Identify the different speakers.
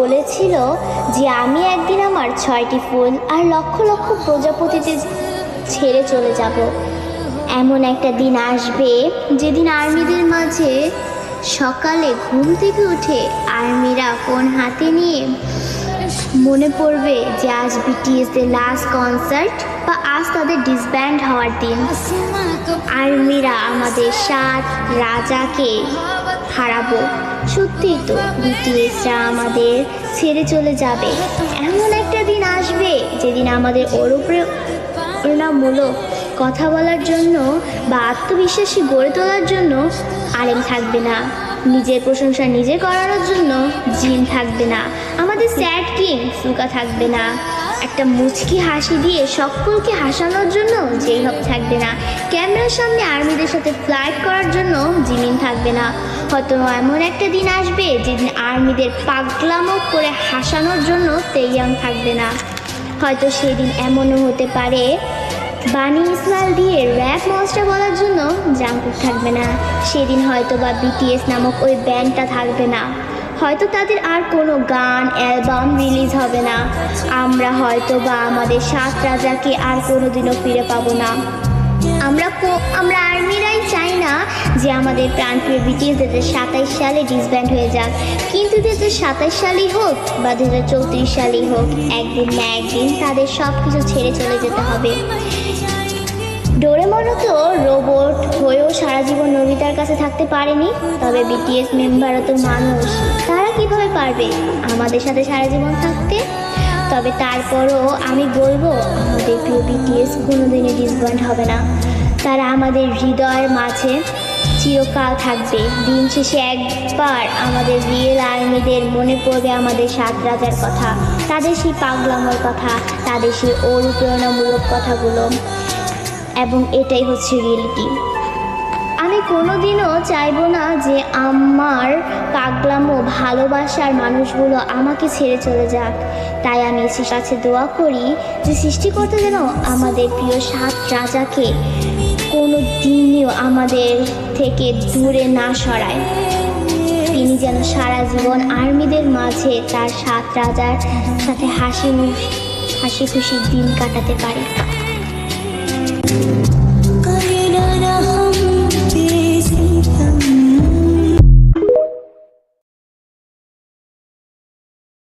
Speaker 1: বলেছিল যে আমি একদিন আমার 6টি ফুল আর লক্ষ লক্ষ প্রজাপতিদের ছেড়ে চলে যাব। এমন একটা দিন আসবে যেদিন আর্মিদের মাঝে সকালে ঘুম থেকে উঠে আর্মিরা ফোন হাতে নিয়ে মনে পড়বে যে আজ বিটিএসদের লাস্ট কনসার্ট বা আজ তাদের ডিসব্যান্ড হওয়ার দিন। আর্মিরা আমাদের 7 রাজাকে হারাবো। সত্যিই তো বিটিএসরা আমাদের ছেড়ে চলে যাবে। এমন একটা দিন আসবে যেদিন আমাদের অনুপ্রেরণামূলক কথা বলার জন্য বা আত্মবিশ্বাসী গড়ে তোলার জন্য আলেম থাকবে না, নিজের প্রশংসা নিজে করানোর জন্য জিন থাকবে না, আমাদের স্যাড কিং সুকা থাকবে না, একটা মুচকি হাসি দিয়ে সকলকে হাসানোর জন্য যেই হোক থাকবে না, ক্যামেরার সামনে আর্মিদের সাথে ফ্লাইট করার জন্য জিমিন থাকবে না। হয়তো এমন একটা দিন আসবে যেদিন আর্মিদের পাগলামো করে হাসানোর জন্য তেইয়াং থাকবে না। হয়তো সেদিন এমনও হতে পারে বানি ইসমাইল দিয়ে র্যাপ মনস্টার বলার জন্য জাংকুক থাকবে না। সেদিন হয়তো বা বিটিএস নামক ওই ব্যান্ডটা থাকবে না। হয়তো তাদের আর কোনো গান অ্যালবাম রিলিজ হবে না। আমরা হয়তো বা আমাদের 7 রাজাকে আর কোনোদিনও ফিরে পাবো না। আমরা আর্মিরাই চাই না যে আমাদের প্রাণপ্রিয় বিটিএস 2027 সালে ডিসব্যান্ড হয়ে যাক, কিন্তু 2027 সালেই হোক বা 2034 সালেই হোক, একদিন না একদিন তাদের সব কিছু ছেড়ে চলে যেতে হবে। ডোরেমনও তো রোবট হয়েও সারা জীবন নোবিতার কাছে থাকতে পারেনি, তবে বিটিএস মেম্বারও তো মানুষ, তারা কিভাবে পারবে আমাদের সাথে সারা জীবন থাকতে? তবে তারপরও আমি বলবো আমাদের প্রিয় বিটিএস কোনোদিনই ডিসব্যান্ড হবে না। তারা আমাদের হৃদয়ের মাঝে চিরকাল থাকবে। দিন শেষে একবার আমাদের রিয়েল আর্মিদের মনে পড়বে আমাদের 7 রাজার কথা, তাদের সেই পাগলামোর কথা, তাদের সেই অনুপ্রেরণামূলক কথাগুলো, এবং এটাই হচ্ছে রিয়েলিটি। আমি কোনোদিনও চাইবো না যে আমার পাগলামো ভালোবাসার মানুষগুলো আমাকে ছেড়ে চলে যাক। তাই আমি সৃষ্টির কাছে দোয়া করি যে সৃষ্টিকর্তা যেন আমাদের প্রিয় 7 রাজাকে কোনো দিনও আমাদের থেকে দূরে না সরায়। তিনি যেন সারা জীবন আর্মিদের মাঝে তার 7 রাজার সাথে হাসি খুশি দিন কাটাতে পারে।